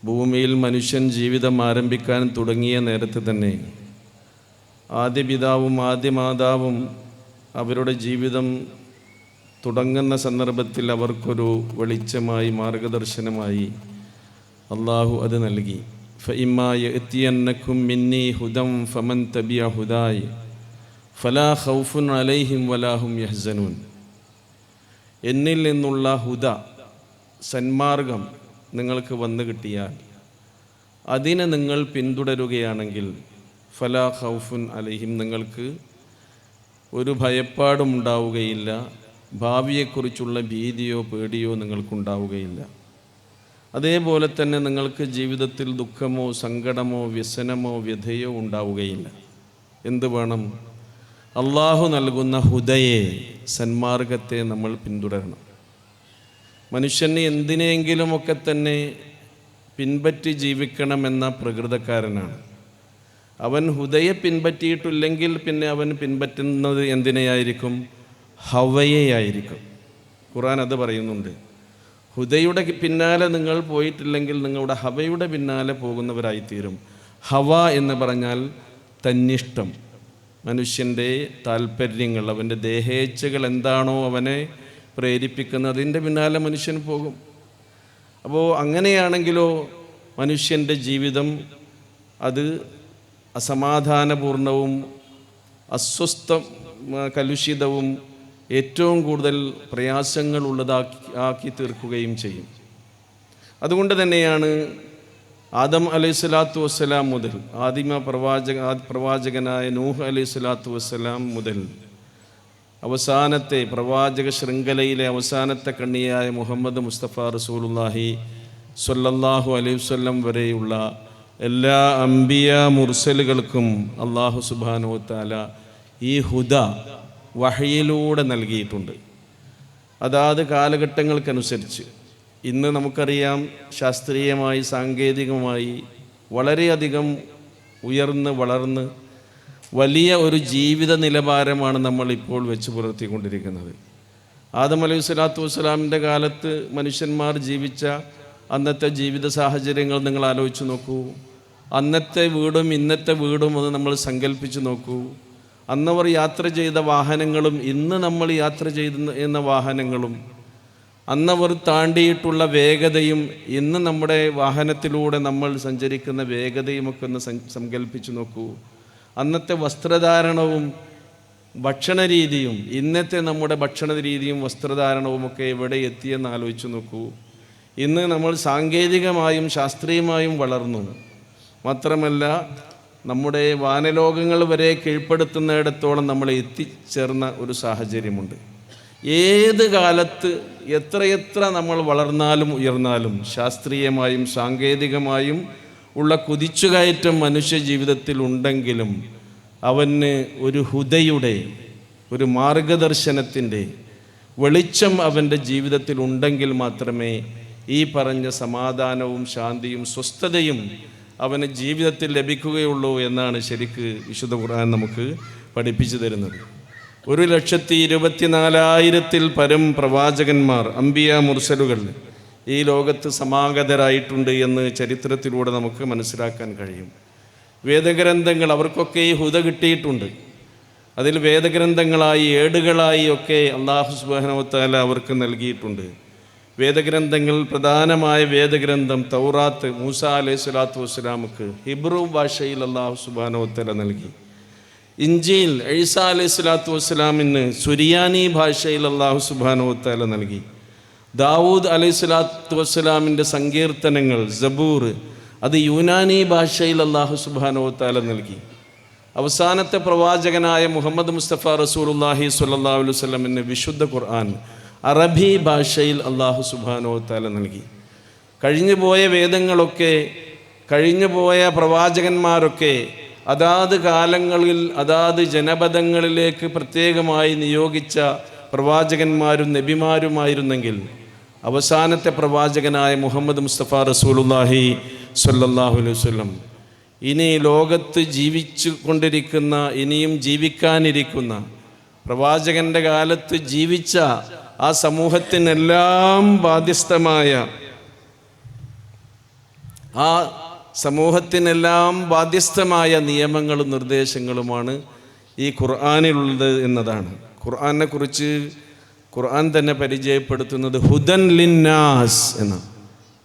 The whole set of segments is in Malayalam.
ഭൂമിയിൽ മനുഷ്യൻ ജീവിതം ആരംഭിക്കാൻ തുടങ്ങിയ നേരത്തെ തന്നെ ആദ്യപിതാവും ആദ്യമാതാവും അവരുടെ ജീവിതം തുടങ്ങുന്ന സന്ദർഭത്തിൽ അവർക്കൊരു വെളിച്ചമായി മാർഗദർശനമായി അള്ളാഹു അത് നൽകി. ഫഇമ്മാ യഅതിയന്നകും മിന്നി ഹുദം ഫമൻ തബിഅ ഹുദായ ഫലാ ഖൗഫുൻ അലൈഹിം വലാ ഹും യഹ്സനൂൻ. എന്നിൽ നിന്നുള്ള ഹുദ, സന്മാർഗം നിങ്ങൾക്ക് വന്നു കിട്ടിയാൽ അതിനെ നിങ്ങൾ പിന്തുടരുകയാണെങ്കിൽ ഫലാ ഖൗഫുൻ അലൈഹിം, നിങ്ങൾക്ക് ഒരു ഭയപ്പാടും ഉണ്ടാവുകയില്ല, ഭാവിയെക്കുറിച്ചുള്ള ഭീതിയോ പേടിയോ നിങ്ങൾക്കുണ്ടാവുകയില്ല. അതേപോലെ തന്നെ നിങ്ങൾക്ക് ജീവിതത്തിൽ ദുഃഖമോ സങ്കടമോ വ്യസനമോ വ്യഥയോ ഉണ്ടാവുകയില്ല. എന്ത് വേണം? അള്ളാഹു നൽകുന്ന ഹുദയെ, സന്മാർഗത്തെ നമ്മൾ പിന്തുടരണം. മനുഷ്യന് എന്തിനെങ്കിലുമൊക്കെ തന്നെ പിൻപറ്റി ജീവിക്കണമെന്ന പ്രകൃതക്കാരനാണ്. അവൻ ഹുദയെ പിൻപറ്റിയിട്ടില്ലെങ്കിൽ പിന്നെ അവൻ പിൻപറ്റുന്നത് എന്തിനെയായിരിക്കും? ഹവയെയായിരിക്കും. ഖുർആൻ അത് പറയുന്നുണ്ട്. ഹുദയുടെ പിന്നാലെ നിങ്ങൾ പോയിട്ടില്ലെങ്കിൽ നിങ്ങളുടെ ഹവയുടെ പിന്നാലെ പോകുന്നവരായിത്തീരും. ഹവ എന്ന് പറഞ്ഞാൽ തന്നിഷ്ടം, മനുഷ്യൻ്റെ താല്പര്യങ്ങൾ, അവൻ്റെ ദേഹേച്ഛകൾ എന്താണോ അവനെ പ്രേരിപ്പിക്കുന്നത് അതിൻ്റെ പിന്നാലെ മനുഷ്യൻ പോകും. അപ്പോൾ അങ്ങനെയാണെങ്കിലോ മനുഷ്യൻ്റെ ജീവിതം അത് അസമാധാനപൂർണവും കലുഷിതവും ഏറ്റവും കൂടുതൽ പ്രയാസങ്ങളുള്ളതാക്കി തീർക്കുകയും ചെയ്യും. അതുകൊണ്ട് തന്നെയാണ് ആദം അലൈഹിസ്സലാത്തു വസ്സലാം മുതൽ ആദിമ പ്രവാചകനായ നൂഹ് അലൈഹിസ്സലാത്തു വസ്സലാം മുതൽ അവസാനത്തെ പ്രവാചക ശൃംഖലയിലെ അവസാനത്തെ കണ്ണിയായ മുഹമ്മദ് മുസ്തഫ റസൂലുള്ളാഹി സ്വല്ലല്ലാഹു അലൈഹി വസല്ലം വരെയുള്ള എല്ലാ അംബിയ മുർസലുകൾക്കും അല്ലാഹു സുബ്ഹാനഹു വ തആല ഈ ഹുദ വഹയിലൂടെ നൽകിയിട്ടുണ്ട്. അതാത് കാലഘട്ടങ്ങൾക്കനുസരിച്ച്. ഇന്ന് നമുക്കറിയാം, ശാസ്ത്രീയമായി സാങ്കേതികമായി വളരെയധികം ഉയർന്ന് വളർന്ന് വലിയ ഒരു ജീവിത നിലവാരമാണ് നമ്മൾ ഇപ്പോൾ വെച്ച് പുലർത്തിക്കൊണ്ടിരിക്കുന്നത്. ആദം അലൈഹി സ്വലാത്തു വസ്സലാമിൻ്റെ കാലത്ത് മനുഷ്യന്മാർ ജീവിച്ച അന്നത്തെ ജീവിത സാഹചര്യങ്ങൾ നിങ്ങൾ ആലോചിച്ച് നോക്കൂ. അന്നത്തെ വീടും ഇന്നത്തെ വീടും അത് നമ്മൾ സങ്കല്പിച്ച് നോക്കൂ. അന്നവർ യാത്ര ചെയ്ത വാഹനങ്ങളും ഇന്ന് നമ്മൾ യാത്ര ചെയ്യുന്ന വാഹനങ്ങളും, അന്നവർ താണ്ടിയിട്ടുള്ള വേഗതയും ഇന്ന് നമ്മുടെ വാഹനത്തിലൂടെ നമ്മൾ സഞ്ചരിക്കുന്ന വേഗതയുമൊക്കെ ഒന്ന് സങ്കല്പിച്ച് നോക്കൂ. അന്നത്തെ വസ്ത്രധാരണവും ഭക്ഷണരീതിയും ഇന്നത്തെ നമ്മുടെ ഭക്ഷണ രീതിയും വസ്ത്രധാരണവുമൊക്കെ എവിടെ എത്തിയെന്ന് ആലോചിച്ച് നോക്കൂ. ഇന്ന് നമ്മൾ സാങ്കേതികമായും ശാസ്ത്രീയമായും വളർന്നു. മാത്രമല്ല നമ്മുടെ വാനലോകങ്ങൾ വരെ കീഴ്പ്പെടുത്തുന്നിടത്തോളം നമ്മൾ എത്തിച്ചേർന്ന ഒരു സാഹചര്യമുണ്ട്. ഏത് കാലത്ത് എത്രയെത്ര നമ്മൾ വളർന്നാലും ഉയർന്നാലും ശാസ്ത്രീയമായും സാങ്കേതികമായും ഉള്ള കുതിച്ചുകയറ്റം മനുഷ്യ ജീവിതത്തിൽ ഉണ്ടെങ്കിലും അവന് ഒരു ഹുദയുടെ, ഒരു മാർഗദർശനത്തിൻ്റെ വെളിച്ചം അവൻ്റെ ജീവിതത്തിൽ ഉണ്ടെങ്കിൽ മാത്രമേ ഈ പറഞ്ഞ സമാധാനവും ശാന്തിയും സ്വസ്ഥതയും അവന് ജീവിതത്തിൽ ലഭിക്കുകയുള്ളൂ എന്നാണ് ശരിക്ക് വിശുദ്ധ ഖുർആൻ നമുക്ക് പഠിപ്പിച്ചു തരുന്നത്. 1,24,000-ൽ പരം പ്രവാചകന്മാർ, അംബിയ മുർസലുകൾ ഈ ലോകത്ത് സമാഗതരായിട്ടുണ്ട് എന്ന് ചരിത്രത്തിലൂടെ നമുക്ക് മനസ്സിലാക്കാൻ കഴിയും. വേദഗ്രന്ഥങ്ങൾ അവർക്കൊക്കെ ഈ ഹുദ കിട്ടിയിട്ടുണ്ട്. അതിൽ വേദഗ്രന്ഥങ്ങളായി ഏടുകളായി ഒക്കെ അല്ലാഹു സുബ്ഹാനഹു വ തആല അവർക്ക് നൽകിയിട്ടുണ്ട്. വേദഗ്രന്ഥങ്ങൾ, പ്രധാനമായ വേദഗ്രന്ഥം തൗറാത്ത് മൂസ അലൈഹി സ്വലാത്തു വസ്സലാമുക്ക് ഹിബ്രു ഭാഷയിൽ അല്ലാഹു സുബ്ഹാനഹു വ തആല നൽകി. ഇഞ്ചീൽ ഈസ അലൈഹി സ്വലാത്തു വസ്സലാമിന് സുരിയാനി ഭാഷയിൽ അല്ലാഹു സുബ്ഹാനഹു വ തആല നൽകി. ദാവൂദ് അലൈഹി സ്വലാത്തു വസ്സലാമിൻ്റെ സങ്കീർത്തനങ്ങൾ സബൂർ അത് യൂനാനി ഭാഷയിൽ അല്ലാഹു സുബ്ഹാനഹു വ തആല നൽകി. അവസാനത്തെ പ്രവാചകനായ മുഹമ്മദ് മുസ്തഫ റസൂലുള്ളാഹി സ്വല്ലല്ലാഹു അലൈഹി വസല്ലമിന് വിശുദ്ധ ഖുർആൻ അറബി ഭാഷയിൽ അല്ലാഹു സുബ്ഹാനഹു വ തആല നൽകി. കഴിഞ്ഞുപോയ വേദങ്ങളൊക്കെ, കഴിഞ്ഞുപോയ പ്രവാചകന്മാരൊക്കെ അതാത് കാലങ്ങളിൽ അതാത് ജനപദങ്ങളിലേക്ക് പ്രത്യേകമായി നിയോഗിച്ച പ്രവാചകന്മാരും നബിമാരുമായിരുന്നെങ്കിൽ അവസാനത്തെ പ്രവാചകനായ മുഹമ്മദ് മുസ്തഫ റസൂലുള്ളാഹി സ്വല്ലല്ലാഹു അലൈഹി വസല്ലം ഇനി ലോകത്ത് ജീവിച്ചു കൊണ്ടിരിക്കുന്ന, ഇനിയും ജീവിക്കാനിരിക്കുന്ന, പ്രവാചകൻ്റെ കാലത്ത് ജീവിച്ച ആ സമൂഹത്തിനെല്ലാം ബാധ്യസ്ഥമായ ആ സമൂഹത്തിനെല്ലാം ബാധ്യസ്ഥമായ നിയമങ്ങളും നിർദ്ദേശങ്ങളുമാണ് ഈ ഖുർആനിലുള്ളത് എന്നതാണ്. ഖുർആനെ കുറിച്ച് ഖുർആൻ തന്നെ പരിചയപ്പെടുത്തുന്നത് ഹുദൻ ലിന്നാസ് എന്ന,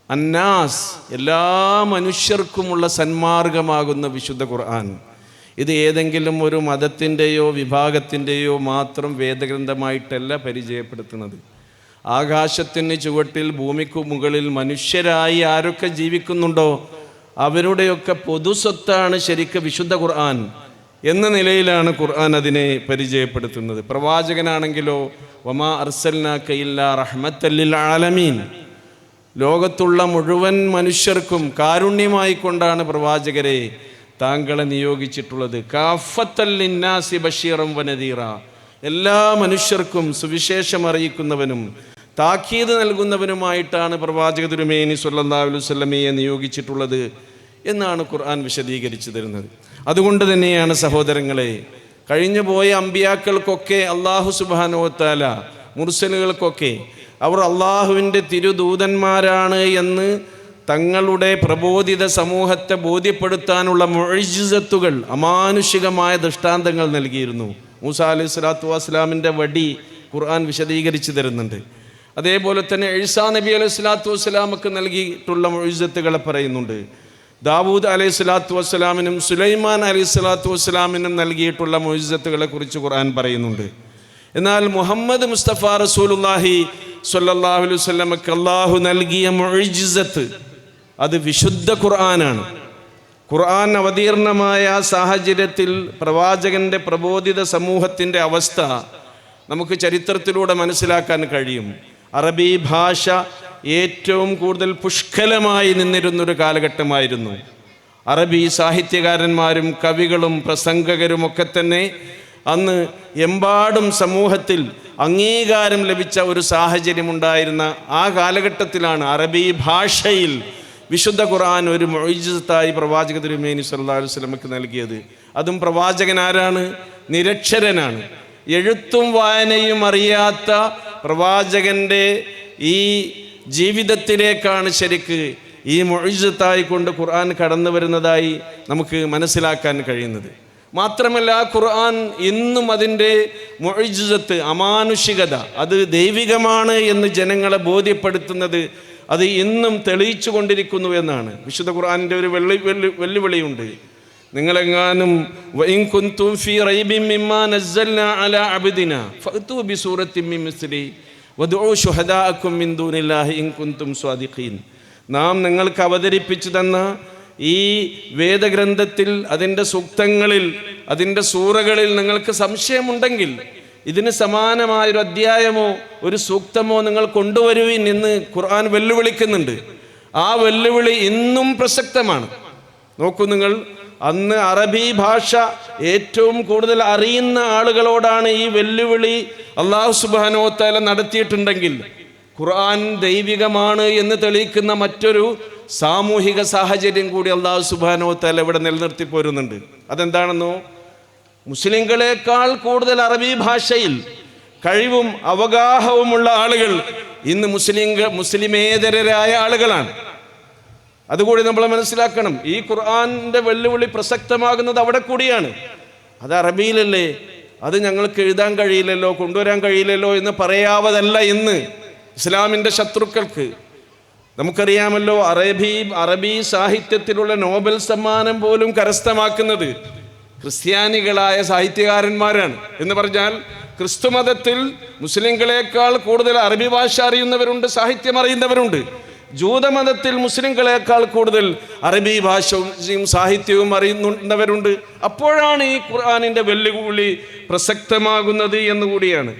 അന്നാസ് എല്ലാ മനുഷ്യർക്കുമുള്ള സന്മാർഗമാകുന്ന വിശുദ്ധ ഖുർആൻ. ഇത് ഏതെങ്കിലും ഒരു മതത്തിൻ്റെയോ വിഭാഗത്തിൻ്റെയോ മാത്രം വേദഗ്രന്ഥമായിട്ടല്ല പരിചയപ്പെടുത്തുന്നത്. ആകാശത്തിന് ചുവട്ടിൽ ഭൂമിക്കു മുകളിൽ മനുഷ്യരായി ആരൊക്കെ ജീവിക്കുന്നുണ്ടോ അവരുടെയൊക്കെ പൊതുസ്വത്താണ് ശരിക്കും വിശുദ്ധ ഖുർആൻ എന്ന നിലയിലാണ് ഖുർആൻ അതിനെ പരിചയപ്പെടുത്തുന്നത്. പ്രവാചകനാണെങ്കിലോ വമാ അർസൽനാക ഇല്ലാ റഹ്മത്തൽ ലിൽ ആലമീൻ, ലോകത്തുള്ള മുഴുവൻ മനുഷ്യർക്കും കാരുണ്യമായി കൊണ്ടാണ് പ്രവാചകരെ താങ്കളെ നിയോഗിച്ചിട്ടുള്ളത്. കാഫത്തൽ ലിന്നാസി ബശീറൻ വനദീറ, എല്ലാ മനുഷ്യർക്കും സുവിശേഷം അറിയിക്കുന്നവനും താക്കീത് നൽകുന്നവനുമായിട്ടാണ് പ്രവാചക തിരുമേനി സ്വല്ലല്ലാഹു അലൈഹി വസല്ലമയെ നിയോഗിച്ചിട്ടുള്ളത് എന്നാണ് ഖുർആൻ വിശദീകരിച്ചു തരുന്നത്. അതുകൊണ്ട് തന്നെയാണ് സഹോദരങ്ങളെ, കഴിഞ്ഞുപോയ അമ്പിയാക്കൾക്കൊക്കെ അല്ലാഹു സുബ്ഹാനഹു വ തആല, മുർസലുകൾക്കൊക്കെ അവർ അള്ളാഹുവിൻ്റെ തിരുദൂതന്മാരാണ് എന്ന് തങ്ങളുടെ പ്രബോധിത സമൂഹത്തെ ബോധ്യപ്പെടുത്താനുള്ള മുഅ്ജിസത്തുകൾ, അമാനുഷികമായ ദൃഷ്ടാന്തങ്ങൾ നൽകിയിരുന്നു. മൂസാ അലൈഹി സ്വലാത്തു വസ്സലാമിൻ്റെ വടി ഖുർആൻ വിശദീകരിച്ചു തരുന്നുണ്ട്. അതേപോലെ തന്നെ ഈസാ നബി അലൈഹി സ്വലാത്തു വസ്സലാമക്ക് നൽകിയിട്ടുള്ള മുഅ്ജിസത്തുകളെ പറയുന്നുണ്ട്. ദാവൂദ് അലൈഹി സ്വലാത്തു വസ്സലാമിനും സുലൈമാൻ അലൈഹി സ്വലാത്തു വസ്സലാമിനും നൽകിയിട്ടുള്ള മുഅ്ജിസത്തുകളെ കുറിച്ച് ഖുർആൻ പറയുന്നുണ്ട്. എന്നാൽ മുഹമ്മദ് മുസ്തഫ റസൂലുള്ളാഹി സ്വല്ലല്ലാഹു അലൈഹി വസല്ലമക്ക് അല്ലാഹു നൽകിയ മുഅ്ജിസത്ത് അത് വിശുദ്ധ ഖുർആനാണ്. ഖുർആൻ അവതീർണമായ സാഹചര്യത്തിൽ പ്രവാചകന്റെ പ്രബോധിത സമൂഹത്തിൻ്റെ അവസ്ഥ നമുക്ക് ചരിത്രത്തിലൂടെ മനസ്സിലാക്കാൻ കഴിയും. അറബി ഭാഷ ഏറ്റവും കൂടുതൽ പുഷ്കലമായി നിന്നിരുന്നൊരു കാലഘട്ടമായിരുന്നു. അറബി സാഹിത്യകാരന്മാരും കവികളും പ്രസംഗകരും ഒക്കെ തന്നെ അന്ന് എമ്പാടും സമൂഹത്തിൽ അംഗീകാരം ലഭിച്ച ഒരു സാഹചര്യമുണ്ടായിരുന്ന ആ കാലഘട്ടത്തിലാണ് അറബി ഭാഷയിൽ വിശുദ്ധ ഖുർആൻ ഒരു മുഅ്ജിസത്തായി പ്രവാചക തിരുമേനി സ്വല്ലല്ലാഹു അലൈഹി വസല്ലമക്ക് നൽകിയത്. അതും പ്രവാചകൻ ആരാണ്? നിരക്ഷരനാണ്. എഴുത്തും വായനയും അറിയാത്ത പ്രവാചകൻ്റെ ഈ ജീവിതത്തിലേക്കാണ് ശരിക്ക് ഈ മുഅ്ജിസത്തായി കൊണ്ട് ഖുർആൻ കടന്നു വരുന്നതായി നമുക്ക് മനസ്സിലാക്കാൻ കഴിയുന്നത്. മാത്രമല്ല ഖുർആൻ ഇന്നും അതിൻ്റെ മുഅ്ജിസത്ത്, അമാനുഷികത, അത് ദൈവികമാണ് എന്ന് ജനങ്ങളെ ബോധ്യപ്പെടുത്തുന്നത് അത് ഇന്നും തെളിയിച്ചു കൊണ്ടിരിക്കുന്നു എന്നാണ്. വിശുദ്ധ ഖുർആനിൻ്റെ ഒരു വെല്ലുവിളിയുണ്ട്. നിങ്ങളെങ്ങാനും വഇൻ കുൻതും ഫീ റൈബിൻ മിമ്മാ നസ്സൽനാ അലാ അബ്ദിനാ ഫഅ്തു ബിസൂറത്തിൻ മിൻ മിസ്ലി വദ്ഉ ശുഹദാഅക്കും മിൻ ദൂനില്ലാഹി ഇൻ കുൻതും സ്വാദിഖീൻ. നാം നിങ്ങൾക്ക് അവതരിപ്പിച്ചു തന്ന ഈ വേദഗ്രന്ഥത്തിൽ, അതിൻ്റെ സൂക്തങ്ങളിൽ, അതിൻ്റെ സൂറകളിൽ നിങ്ങൾക്ക് സംശയമുണ്ടെങ്കിൽ ഇതിന് സമാനമായൊരു അധ്യായമോ ഒരു സൂക്തമോ നിങ്ങൾ കൊണ്ടുവരുവിൻ എന്ന് ഖുർആൻ വെല്ലുവിളിക്കുന്നുണ്ട്. ആ വെല്ലുവിളി ഇന്നും പ്രസക്തമാണ്. നോക്കൂ നിങ്ങൾ, അന്ന് അറബി ഭാഷ ഏറ്റവും കൂടുതൽ അറിയുന്ന ആളുകളോടാണ് ഈ വെല്ലുവിളി അല്ലാഹു സുബ്ഹാനഹു വ തആല നടത്തിയിട്ടുണ്ടെങ്കിൽ ഖുർആൻ ദൈവികമാണ് എന്ന് തെളിയിക്കുന്ന മറ്റൊരു സാമൂഹിക സാഹചര്യം കൂടി അല്ലാഹു സുബ്ഹാനഹു വ തആല ഇവിടെ നിലനിർത്തി പോരുന്നുണ്ട്. അതെന്താണെന്നോ, മുസ്ലിങ്ങളെക്കാൾ കൂടുതൽ അറബി ഭാഷയിൽ കഴിവും അവഗാഹവുമുള്ള ആളുകൾ ഇന്ന് മുസ്ലിമേതരരായ ആളുകളാണ്. അതുകൂടി നമ്മൾ മനസ്സിലാക്കണം. ഈ ഖുർആന്റെ വെല്ലുവിളി പ്രസക്തമാകുന്നത് അവിടെ കൂടിയാണ്. അത് അറബിയിലല്ലേ, അത് ഞങ്ങൾക്ക് എഴുതാൻ കഴിയില്ലല്ലോ, കൊണ്ടുവരാൻ കഴിയില്ലല്ലോ എന്ന് പറയാവതല്ല ഇന്ന് ഇസ്ലാമിൻ്റെ ശത്രുക്കൾക്ക്. നമുക്കറിയാമല്ലോ, അറബി സാഹിത്യത്തിലുള്ള നോബൽ സമ്മാനം പോലും കരസ്ഥമാക്കുന്നത് ക്രിസ്ത്യാനികളായ സാഹിത്യകാരന്മാരാണ്. എന്ന് പറഞ്ഞാൽ ക്രിസ്തുമതത്തിൽ മുസ്ലിങ്ങളെക്കാൾ കൂടുതൽ അറബി ഭാഷ അറിയുന്നവരുണ്ട്, സാഹിത്യം അറിയുന്നവരുണ്ട്. ജൂതമതത്തിൽ മുസ്ലിങ്ങളെക്കാൾ കൂടുതൽ അറബി ഭാഷയും സാഹിത്യവും അറിയുന്നവരുണ്ട്. അപ്പോഴാണ് ഈ ഖുർആനിൻ്റെ വെല്ലുവിളി പ്രസക്തമാകുന്നത് എന്നുകൂടിയാണ്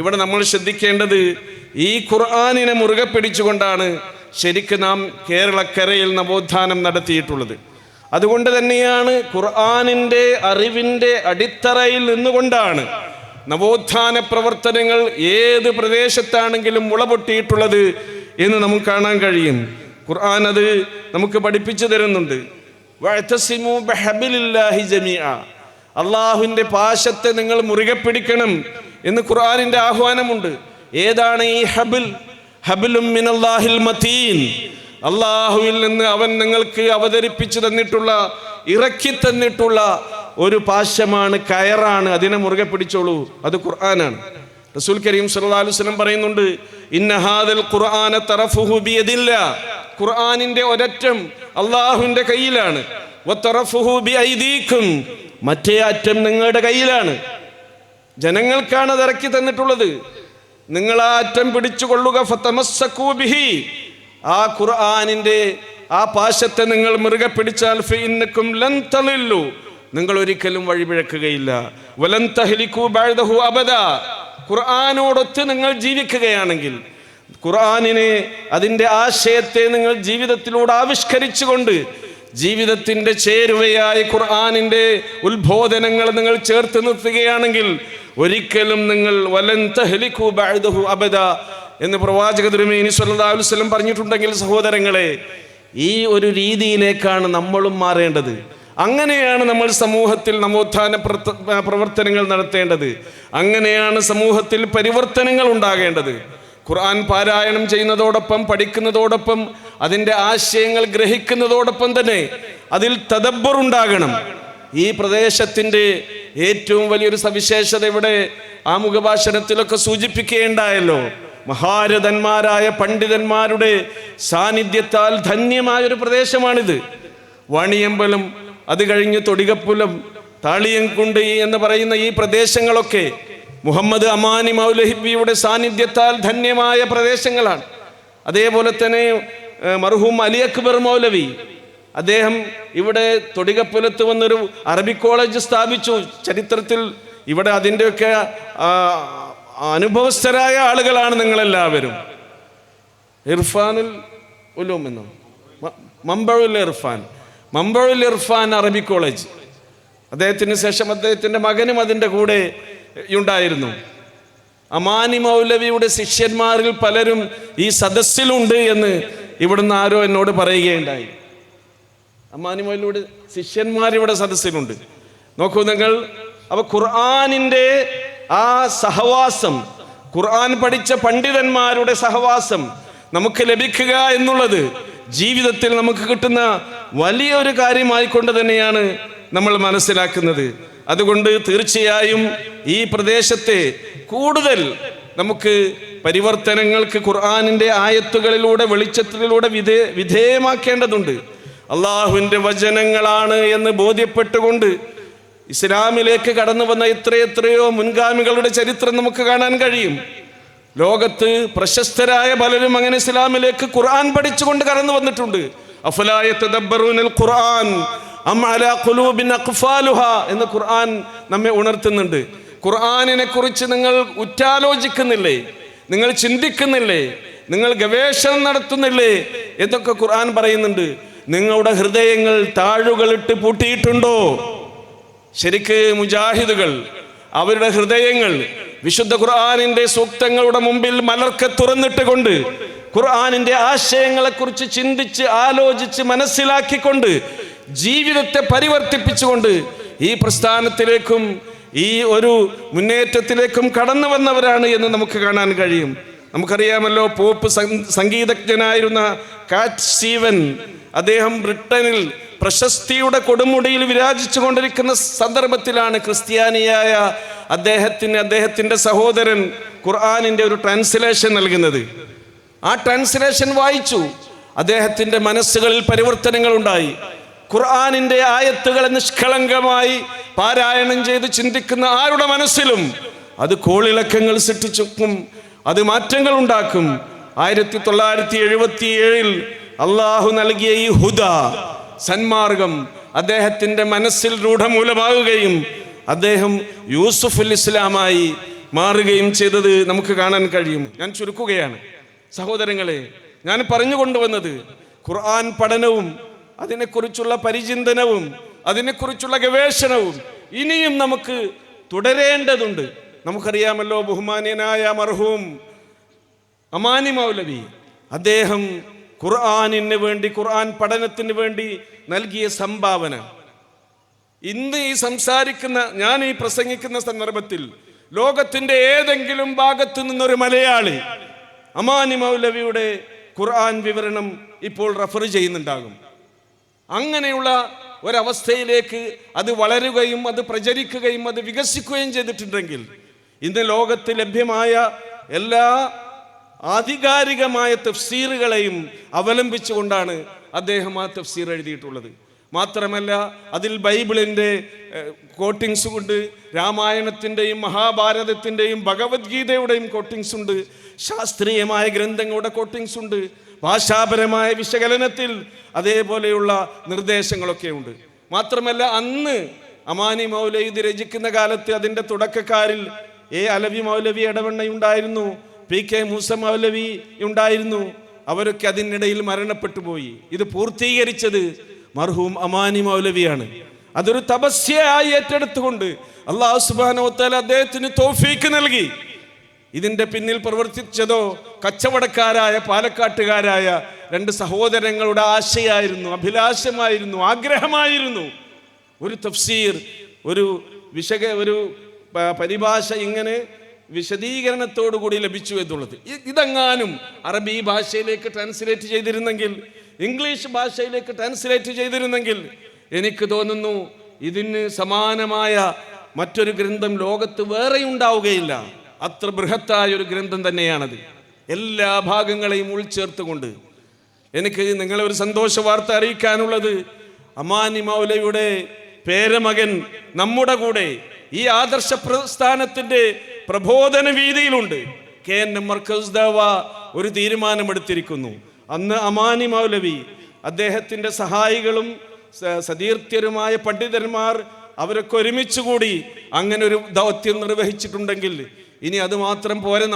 ഇവിടെ നമ്മൾ ശ്രദ്ധിക്കേണ്ടത്. ഈ ഖുർആനിനെ മുറുകെ പിടിച്ചുകൊണ്ടാണ് ശരിക്കും നാം കേരളക്കരയിൽ നവോത്ഥാനം നടത്തിയിട്ടുള്ളത്. അതുകൊണ്ട് തന്നെയാണ് ഖുർആനിൻ്റെ അറിവിൻ്റെ അടിത്തറയിൽ നിന്നുകൊണ്ടാണ് നവോത്ഥാന പ്രവർത്തനങ്ങൾ ഏത് പ്രദേശത്താണെങ്കിലും മുളപൊട്ടിയിട്ടുള്ളത് എന്ന് നമുക്ക് കാണാൻ കഴിയും. ഖുർആൻ അത് നമുക്ക് പഠിപ്പിച്ചു തരുന്നുണ്ട്. വഅ്തസിമു ബിഹബ്ലില്ലാഹി ജമീഅ, അള്ളാഹുവിൻ്റെ പാശത്തെ നിങ്ങൾ മുറുകെ പിടിക്കണം എന്ന് ഖുർആനിൻ്റെ ആഹ്വാനമുണ്ട്. ഏതാണ് ഈ ഹബിൽ? ഹബിലും മിനല്ലാഹിൽ മതീൻ, അള്ളാഹുവിൽ നിന്ന് അവൻ നിങ്ങൾക്ക് അവതരിപ്പിച്ചു തന്നിട്ടുള്ള, ഇറക്കി തന്നിട്ടുള്ള ഒരു പാശമാണ്, കയറാണ്. അതിനെ മുറുകെ പിടിച്ചോളൂ. അത് ഖുർആനാണ്. റസൂൽ കരീം സല്ലല്ലാഹു അലൈഹി വസല്ലം പറയുന്നുണ്ട്, ഇന്ന ഹാദൽ ഖുർആന തറഫുഹു ബിയദില്ലാ, ഖുർആനിന്റെ ഒരറ്റം അള്ളാഹുവിന്റെ കയ്യിലാണ്. വതറഫുഹു ബിഐദീകും, മറ്റേ അറ്റം നിങ്ങളുടെ കയ്യിലാണ്. ജനങ്ങൾക്കാണ് അത് ഇറക്കി തന്നിട്ടുള്ളത്. നിങ്ങൾ ആ അറ്റം പിടിച്ചുകൊള്ളുക. ഫതമസ്സകൂ ബിഹി, ആ ഖുർആനിന്റെ ആ പാശത്തെ നിങ്ങൾ മുറുകെ പിടിച്ചാൽ ഫഇന്നകും ലൻ തളില്ലു, നിങ്ങൾ ഒരിക്കലും വഴിപിഴക്കുകയില്ല. വലൻ തഹ്ലികൂ ബഅദഹു അബദാ, ഖുർആനോടൊത്ത് നിങ്ങൾ ജീവിക്കുകയാണെങ്കിൽ, ഖുർആനിനെ, അതിൻ്റെ ആശയത്തെ നിങ്ങൾ ജീവിതത്തിലൂടെ ആവിഷ്കരിച്ചുകൊണ്ട് ജീവിതത്തിൻ്റെ ചേരുവയായി ഖുർആനിൻ്റെ ഉത്ബോധനങ്ങൾ നിങ്ങൾ ചേർത്ത് നിർത്തുകയാണെങ്കിൽ ഒരിക്കലും നിങ്ങൾ വലൻ തഹ്ലികൂ ബഅദഹു അബദാ എന്ന് പ്രവാചക തിരുമേനി സ്വല്ലല്ലാഹു അലൈഹി വസല്ലം പറഞ്ഞിട്ടുണ്ടെങ്കിൽ, സഹോദരങ്ങളെ, ഈ ഒരു രീതിയിലേക്കാണ് നമ്മളും മാറേണ്ടത്. അങ്ങനെയാണ് നമ്മൾ സമൂഹത്തിൽ നവോത്ഥാന പ്രവർത്തനങ്ങൾ നടത്തേണ്ടത്. അങ്ങനെയാണ് സമൂഹത്തിൽ പരിവർത്തനങ്ങൾ ഉണ്ടാകേണ്ടത്. ഖുർആൻ പാരായണം ചെയ്യുന്നതോടൊപ്പം, പഠിക്കുന്നതോടൊപ്പം, അതിൻ്റെ ആശയങ്ങൾ ഗ്രഹിക്കുന്നതോടൊപ്പം തന്നെ അതിൽ തദബ്ബുർ ഉണ്ടാകണം. ഈ പ്രദേശത്തിൻ്റെ ഏറ്റവും വലിയൊരു സവിശേഷത ഇവിടെ ആമുഖഭാഷണത്തിലൊക്കെ സൂചിപ്പിക്കുകയുണ്ടായല്ലോ. മഹാരഥന്മാരായ പണ്ഡിതന്മാരുടെ സാന്നിധ്യത്താൽ ധന്യമായൊരു പ്രദേശമാണിത്. വാണിയമ്പലം, അത് കഴിഞ്ഞ് തൊടികപ്പുലം, താളിയംകുണ്ട് എന്ന് പറയുന്ന ഈ പ്രദേശങ്ങളൊക്കെ മുഹമ്മദ് അമാനി മൗലവിയുടെ സാന്നിധ്യത്താൽ ധന്യമായ പ്രദേശങ്ങളാണ്. അതേപോലെ തന്നെ മർഹൂം അലി അക്ബർ മൗലവി, അദ്ദേഹം ഇവിടെ തൊടികപ്പുലത്ത് വന്നൊരു അറബിക് കോളേജ് സ്ഥാപിച്ചു. ചരിത്രത്തിൽ ഇവിടെ അതിൻ്റെയൊക്കെ അനുഭവസ്ഥരായ ആളുകളാണ് നിങ്ങളെല്ലാവരും. ഇർഫാനുൽ ഉലൂം എന്നോ മമ്പഴുൽ ഇർഫാൻ അറബിക് കോളേജ്, അദ്ദേഹത്തിന് ശേഷം അദ്ദേഹത്തിൻ്റെ മകനും അതിൻ്റെ കൂടെ ഉണ്ടായിരുന്നു. അമാനി മൗലവിയുടെ ശിഷ്യന്മാരിൽ പലരും ഈ സദസ്സിലുണ്ട് എന്ന് ഇവിടുന്ന് ആരോ എന്നോട് പറയുകയുണ്ടായി. അമാനി മൗലവിയുടെ ശിഷ്യന്മാർ ഇവിടെ സദസ്സിലുണ്ട്. നോക്കൂ നിങ്ങൾ, അപ്പൊ ഖുർആനിൻ്റെ ആ സഹവാസം, ഖുർആൻ പഠിച്ച പണ്ഡിതന്മാരുടെ സഹവാസം നമുക്ക് ലഭിക്കുക എന്നുള്ളത് ജീവിതത്തിൽ നമുക്ക് കിട്ടുന്ന വലിയൊരു കാര്യമായിക്കൊണ്ട് തന്നെയാണ് നമ്മൾ മനസ്സിലാക്കുന്നത്. അതുകൊണ്ട് തീർച്ചയായും ഈ പ്രദേശത്തെ കൂടുതൽ നമുക്ക് പരിവർത്തനങ്ങൾക്ക് ഖുർആനിൻ്റെ ആയത്തുകളിലൂടെ, വെളിച്ചത്തിലൂടെ വിധേയമാക്കേണ്ടതുണ്ട്. അള്ളാഹുവിൻ്റെ വചനങ്ങളാണ് എന്ന് ബോധ്യപ്പെട്ടുകൊണ്ട് ഇസ്ലാമിലേക്ക് കടന്നു വന്ന എത്രയെത്രയോ മുൻഗാമികളുടെ ചരിത്രം നമുക്ക് കാണാൻ കഴിയും. ലോകത്ത് പ്രശസ്തരായ പലരും അങ്ങനെ ഇസ്ലാമിലേക്ക് ഖുർആൻ പഠിച്ചുകൊണ്ട് കടന്നു വന്നിട്ടുണ്ട്. അഫലാ യതദബ്ബറൂനൽ ഖുർആൻ അം അലാ ഖുലൂബിൻ അഖ്ഫാലുഹാ എന്ന് ഖുർആൻ നമ്മെ ഉണർത്തുന്നുണ്ട്. ഖുർആനിനെ കുറിച്ച് നിങ്ങൾ ഉറ്റാലോചിക്കുന്നില്ലേ? നിങ്ങൾ ചിന്തിക്കുന്നില്ലേ? നിങ്ങൾ ഗവേഷണം നടത്തുന്നില്ലേ എന്നൊക്കെ ഖുർആൻ പറയുന്നുണ്ട്. നിങ്ങളുടെ ഹൃദയങ്ങൾ താഴുകളിട്ട് പൂട്ടിയിട്ടുണ്ടോ? ശരിക്ക് മുജാഹിദുകൾ അവരുടെ ഹൃദയങ്ങൾ വിശുദ്ധ ഖുർആനിന്റെ സൂക്തങ്ങളുടെ മുമ്പിൽ മലർക്കെ തുറന്നിട്ട് കൊണ്ട്, ഖുർആനിന്റെ ആശയങ്ങളെക്കുറിച്ച് ചിന്തിച്ച് ആലോചിച്ച് മനസ്സിലാക്കിക്കൊണ്ട് ജീവിതത്തെ പരിവർത്തിപ്പിച്ചുകൊണ്ട് ഈ പ്രസ്ഥാനത്തിലേക്കും ഈ ഒരു മുന്നേറ്റത്തിലേക്കും കടന്നു വന്നവരാണ് എന്ന് നമുക്ക് കാണാൻ കഴിയും. നമുക്കറിയാമല്ലോ, പോപ്പ് സംഗീതജ്ഞനായിരുന്ന കാറ്റ് സ്റ്റീവൻ, അദ്ദേഹം ബ്രിട്ടനിൽ പ്രശസ്തിയുടെ കൊടുമുടിയിൽ വിരാജിച്ചു കൊണ്ടിരിക്കുന്ന സന്ദർഭത്തിലാണ് ക്രിസ്ത്യാനിയായ അദ്ദേഹത്തിൻ്റെ സഹോദരൻ ഖുർആനിൻ്റെ ഒരു ട്രാൻസ്ലേഷൻ നൽകുന്നത്. ആ ട്രാൻസ്ലേഷൻ വായിച്ചു. അദ്ദേഹത്തിൻ്റെ മനസ്സുകളിൽ പരിവർത്തനങ്ങൾ ഉണ്ടായി. ഖുർആനിൻ്റെ ആയത്തുകളെ നിഷ്കളങ്കമായി പാരായണം ചെയ്ത് ചിന്തിക്കുന്ന ആരുടെ മനസ്സിലും അത് കോളിളക്കങ്ങൾ സൃഷ്ടിച്ചും അത് മാറ്റങ്ങൾ ഉണ്ടാക്കും. 1977 അള്ളാഹു നൽകിയ ഈ ഹുദ, സന്മാർഗം അദ്ദേഹത്തിൻ്റെ മനസ്സിൽ രൂഢമൂലമാവുകയും അദ്ദേഹം യൂസുഫുൽ ഇസ്ലാമായി മാറുകയും ചെയ്തത് നമുക്ക് കാണാൻ കഴിയും. ഞാൻ ചുരുക്കുകയാണ് സഹോദരങ്ങളെ. ഞാൻ പറഞ്ഞുകൊണ്ടുവന്നത് ഖുർആൻ പഠനവും അതിനെക്കുറിച്ചുള്ള പരിചിന്തനവും അതിനെക്കുറിച്ചുള്ള ഗവേഷണവും ഇനിയും നമുക്ക് തുടരേണ്ടതുണ്ട്. നമുക്കറിയാമല്ലോ, ബഹുമാന്യനായ മർഹൂം അമാനി മൗലവി, അദ്ദേഹം ഖുർആനിന് വേണ്ടി, ഖുർആൻ പഠനത്തിന് വേണ്ടി നൽകിയ സംഭാവന ഇന്ന് ഈ സംസാരിക്കുന്ന, ഞാൻ ഈ പ്രസംഗിക്കുന്ന സന്ദർഭത്തിൽ ലോകത്തിൻ്റെ ഏതെങ്കിലും ഭാഗത്തു നിന്നൊരു മലയാളി അമാനി മൗലവിയുടെ ഖുർആൻ വിവരണം ഇപ്പോൾ റഫർ ചെയ്യുന്നുണ്ടാകും. അങ്ങനെയുള്ള ഒരവസ്ഥയിലേക്ക് അത് വളരുകയും അത് പ്രചരിക്കുകയും അത് വികസിക്കുകയും ചെയ്തിട്ടുണ്ടെങ്കിൽ ഇന്ന് ലോകത്ത് ലഭ്യമായ എല്ലാ ആധികാരികമായ തഫ്സീറുകളെയും അവലംബിച്ചുകൊണ്ടാണ് അദ്ദേഹം ആ തഫ്സീർ എഴുതിയിട്ടുള്ളത്. മാത്രമല്ല അതിൽ ബൈബിളിൻ്റെ കോട്ടിങ്സ് ഉണ്ട്, രാമായണത്തിൻ്റെയും മഹാഭാരതത്തിൻ്റെയും ഭഗവത്ഗീതയുടെയും കോട്ടിങ്സ് ഉണ്ട്, ശാസ്ത്രീയമായ ഗ്രന്ഥങ്ങളുടെ കോട്ടിങ്സ് ഉണ്ട്, ഭാഷാപരമായ വിശകലനത്തിൽ അതേപോലെയുള്ള നിർദ്ദേശങ്ങളൊക്കെ ഉണ്ട്. മാത്രമല്ല അന്ന് അമാനി മൗലവി ഇത് രചിക്കുന്ന കാലത്ത് അതിൻ്റെ തുടക്കക്കാരിൽ അലവി മൗലവി ഇടവണ്ണയുണ്ടായിരുന്നു, PK മൂസ മൗലവി ഉണ്ടായിരുന്നു. അവരൊക്കെ അതിനിടയിൽ മരണപ്പെട്ടു പോയി. ഇത് പൂർത്തീകരിച്ചത് മർഹൂം അമാനി മൗലവിയാണ്. അതൊരു തപസ്യയായി ഏറ്റെടുത്തുകൊണ്ട് അല്ലാഹു സുബ്ഹാനഹു വ തആല അദ്ദേഹത്തിന് തൗഫീക്ക് നൽകി. ഇതിൻ്റെ പിന്നിൽ പ്രവർത്തിച്ചതോ കച്ചവടക്കാരായ പാലക്കാട്ടുകാരായ 2 സഹോദരങ്ങളുടെ ആശയായിരുന്നു, അഭിലാഷമായിരുന്നു, ആഗ്രഹമായിരുന്നു. ഒരു തഫ്സീർ, ഒരു പരിഭാഷ ഇങ്ങനെ വിശദീകരണത്തോടു കൂടി ലഭിച്ചു എന്നുള്ളത്. ഇതെങ്ങാനും അറബി ഭാഷയിലേക്ക് ട്രാൻസ്ലേറ്റ് ചെയ്തിരുന്നെങ്കിൽ, ഇംഗ്ലീഷ് ഭാഷയിലേക്ക് ട്രാൻസ്ലേറ്റ് ചെയ്തിരുന്നെങ്കിൽ എനിക്ക് തോന്നുന്നു ഇതിന് സമാനമായ മറ്റൊരു ഗ്രന്ഥം ലോകത്ത് വേറെ ഉണ്ടാവുകയില്ല. അത്ര ബൃഹത്തായ ഒരു ഗ്രന്ഥം തന്നെയാണത്, എല്ലാ ഭാഗങ്ങളെയും ഉൾച്ചേർത്തുകൊണ്ട്. എനിക്ക് നിങ്ങളെ ഒരു സന്തോഷ വാർത്ത അറിയിക്കാനുള്ളത്, അമാനി മൗലവിയുടെ പേരമകൻ നമ്മുടെ കൂടെ ഈ ആദർശ പ്രസ്ഥാനത്തിൻ്റെ പ്രബോധന വീതിയിലുണ്ട്. KNM മർക്കസ് ദഅവ ഒരു തീരുമാനമെടുത്തിരിക്കുന്നു. അന്ന് അമാനി മൗലവി അദ്ദേഹത്തിൻ്റെ സഹായികളും സതീർത്ഥ്യരുമായ പണ്ഡിതന്മാർ അവരൊക്കെ ഒരുമിച്ച് കൂടി അങ്ങനെ ഒരു ദൗത്യം നിർവഹിച്ചിട്ടുണ്ടെങ്കിൽ ഇനി അത് മാത്രം പോരെ.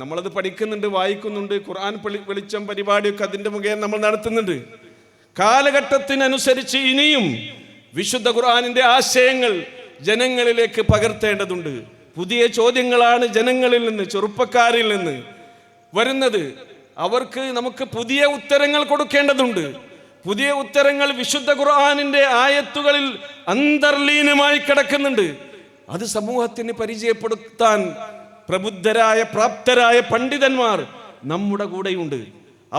നമ്മളത് പഠിക്കുന്നുണ്ട്, വായിക്കുന്നുണ്ട്, ഖുർആൻ വെളിച്ചം പരിപാടിയൊക്കെ അതിൻ്റെ മുഖേന നമ്മൾ നടത്തുന്നുണ്ട്. കാലഘട്ടത്തിനനുസരിച്ച് ഇനിയും വിശുദ്ധ ഖുർആനിൻ്റെ ആശയങ്ങൾ ജനങ്ങളിലേക്ക് പകർത്തേണ്ടതുണ്ട്. പുതിയ ചോദ്യങ്ങളാണ് ജനങ്ങളിൽ നിന്ന്, ചെറുപ്പക്കാരിൽ നിന്ന് വരുന്നത്. അവർക്ക് നമുക്ക് പുതിയ ഉത്തരങ്ങൾ കൊടുക്കേണ്ടതുണ്ട്. പുതിയ ഉത്തരങ്ങൾ വിശുദ്ധ ഖുർആനിൻ്റെ ആയത്തുകളിൽ അന്തർലീനമായി കിടക്കുന്നുണ്ട്. അത് സമൂഹത്തിന് പരിചയപ്പെടുത്താൻ പ്രബുദ്ധരായ പ്രാപ്തരായ പണ്ഡിതന്മാർ നമ്മുടെ കൂടെയുണ്ട്.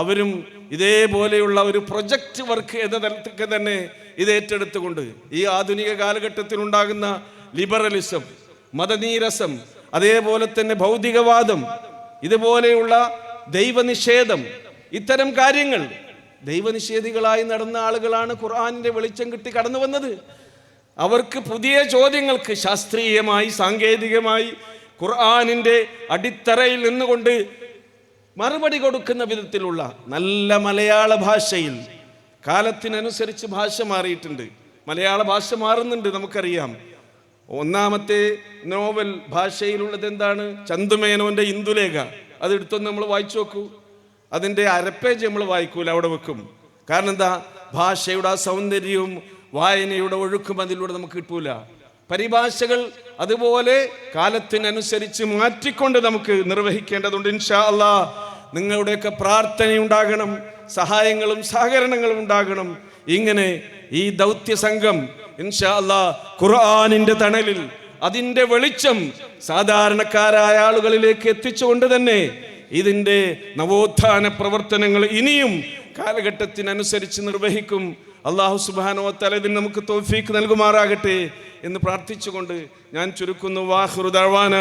അവരും ഇതേപോലെയുള്ള ഒരു പ്രൊജക്റ്റ് വർക്ക് എന്ന തലത്തൊക്കെ തന്നെ ഇത് ഏറ്റെടുത്തുകൊണ്ട് ഈ ആധുനിക കാലഘട്ടത്തിൽ ഉണ്ടാകുന്ന ലിബറലിസം, മതനീരസം, അതേപോലെ തന്നെ ഭൗതികവാദം, ഇതുപോലെയുള്ള ദൈവനിഷേധം, ഇത്തരം കാര്യങ്ങൾ, ദൈവനിഷേധികളായി നടന്ന ആളുകളാണ് ഖുർആനിൻ്റെ വെളിച്ചം കിട്ടി കടന്നു വന്നത്. അവർക്ക് പുതിയ ചോദ്യങ്ങൾക്ക് ശാസ്ത്രീയമായി സാങ്കേതികമായി ഖുർആനിൻ്റെ അടിത്തറയിൽ നിന്നുകൊണ്ട് മറുപടി കൊടുക്കുന്ന വിധത്തിലുള്ള നല്ല മലയാള ഭാഷയിൽ, കാലത്തിനനുസരിച്ച് ഭാഷ മാറിയിട്ടുണ്ട്, മലയാള ഭാഷ മാറുന്നുണ്ട്, നമുക്കറിയാം. ഒന്നാമത്തെ നോവൽ ഭാഷയിലുള്ളത് എന്താണ്? ചന്തുമേനോൻ്റെ ഇന്ദുലേഖ. അതെടുത്തൊന്ന് നമ്മൾ വായിച്ചു നോക്കൂ. അതിൻ്റെ അരപ്പേജ് നമ്മൾ വായിക്കൂല, അവിടെ വെക്കും. കാരണം എന്താ? ഭാഷയുടെ ആ സൗന്ദര്യവും വായനയുടെ ഒഴുക്കും അതിലൂടെ നമുക്ക് കിട്ടൂല. പരിഭാഷകൾ അതുപോലെ കാലത്തിനനുസരിച്ച് മാറ്റിക്കൊണ്ട് നമുക്ക് നിർവഹിക്കേണ്ടതുണ്ട്. ഇൻഷാ അല്ലാഹ് നിങ്ങളുടെയൊക്കെ പ്രാർത്ഥനയുണ്ടാകണം, സഹായങ്ങളും സഹകരണങ്ങളും ഉണ്ടാകണം. ഇങ്ങനെ ഈ ദൗത്യ സംഘം ഇൻഷാ അല്ലാഹ് ഖുർആനിൻ്റെ തണലിൽ അതിൻ്റെ വെളിച്ചം സാധാരണക്കാരായ ആളുകളിലേക്ക് എത്തിച്ചുകൊണ്ട് തന്നെ ഇതിൻ്റെ നവോത്ഥാന പ്രവർത്തനങ്ങൾ ഇനിയും കാലഘട്ടത്തിനനുസരിച്ച് നിർവഹിക്കും. അല്ലാഹു സുബ്ഹാനഹു വ തആല ഇതിന് നമുക്ക് തൗഫീഖ് നൽകുമാറാകട്ടെ എന്ന് പ്രാർത്ഥിച്ചുകൊണ്ട് ഞാൻ ചുരുക്കുന്നു. വാഖിറു ദഅവാന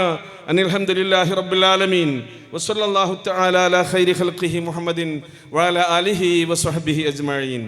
അനിൽ ഹംദുലില്ലാഹി റബ്ബിൽ ആലമീൻ വസല്ലല്ലാഹു തആല അലാ ഖൈരി ഖൽഖിഹി മുഹമ്മദിൻ വഅലാ ആലിഹി വസഹ്ബിഹി അജ്മഈൻ.